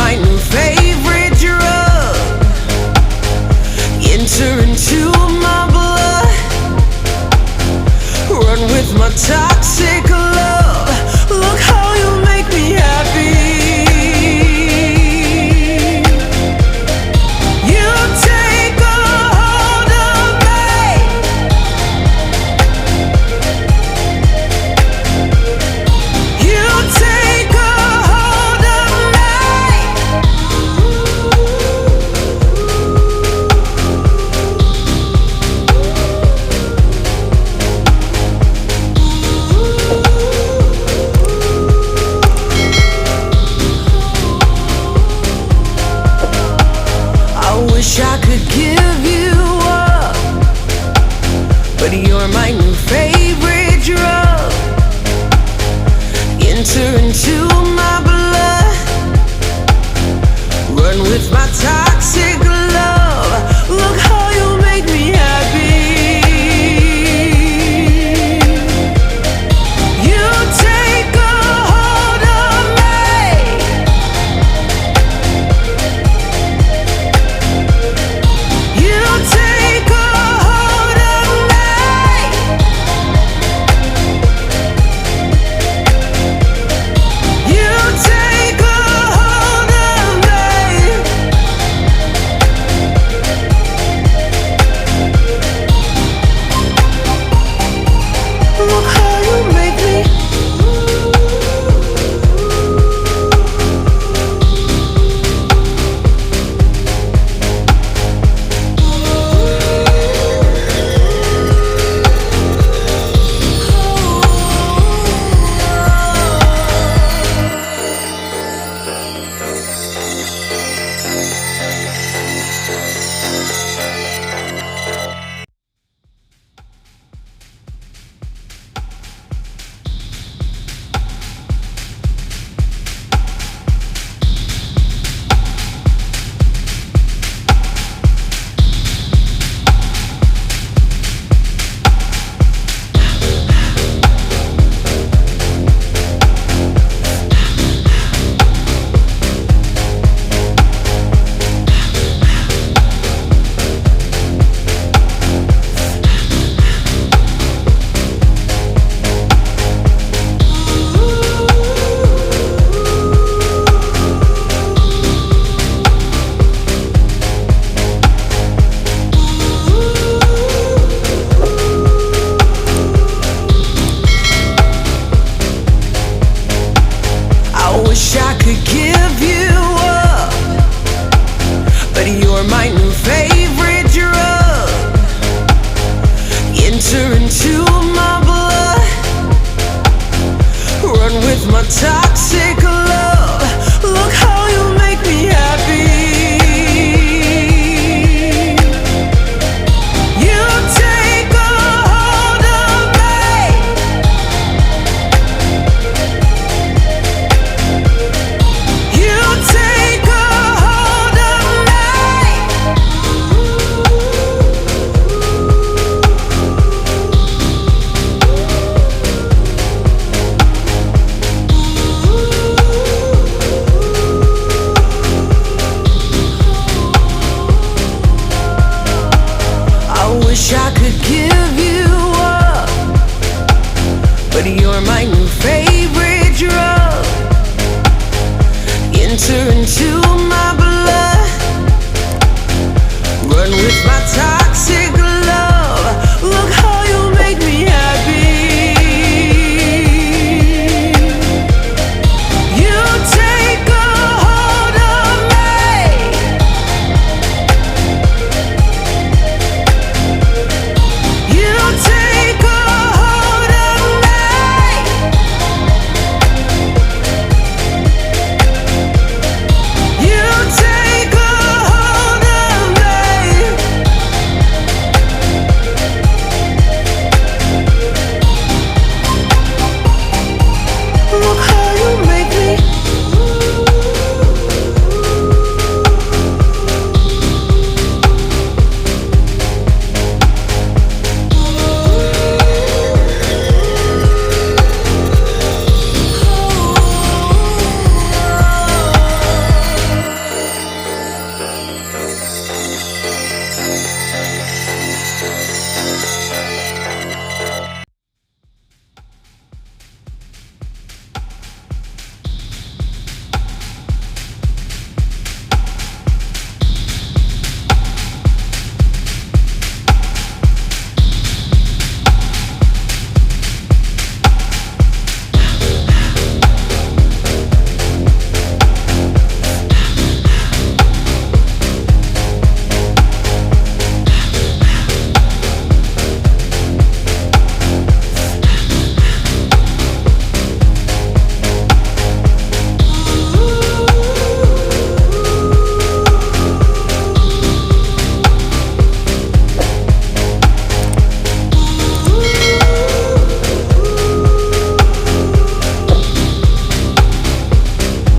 my new favorite drug. Enter into my blood, run with my toxic love. Look how you make me happy. You take a hold of me. You take a hold of me. I wish I could give you up, but you're my new favorite drug. Enter into my blood, run with my toxic love. Look how you make me happy. You take a hold of me. You take a hold of me. You take a hold of me. Look how you make me. I wish I could give you up, but you're my new favorite drug. Enter into my blood, run with my toxic love. Look how you make me happy. You take a hold of me. You take a hold of me. I wish I could give you up, but you're my new favorite drug. Enter into my blood, run with my toxic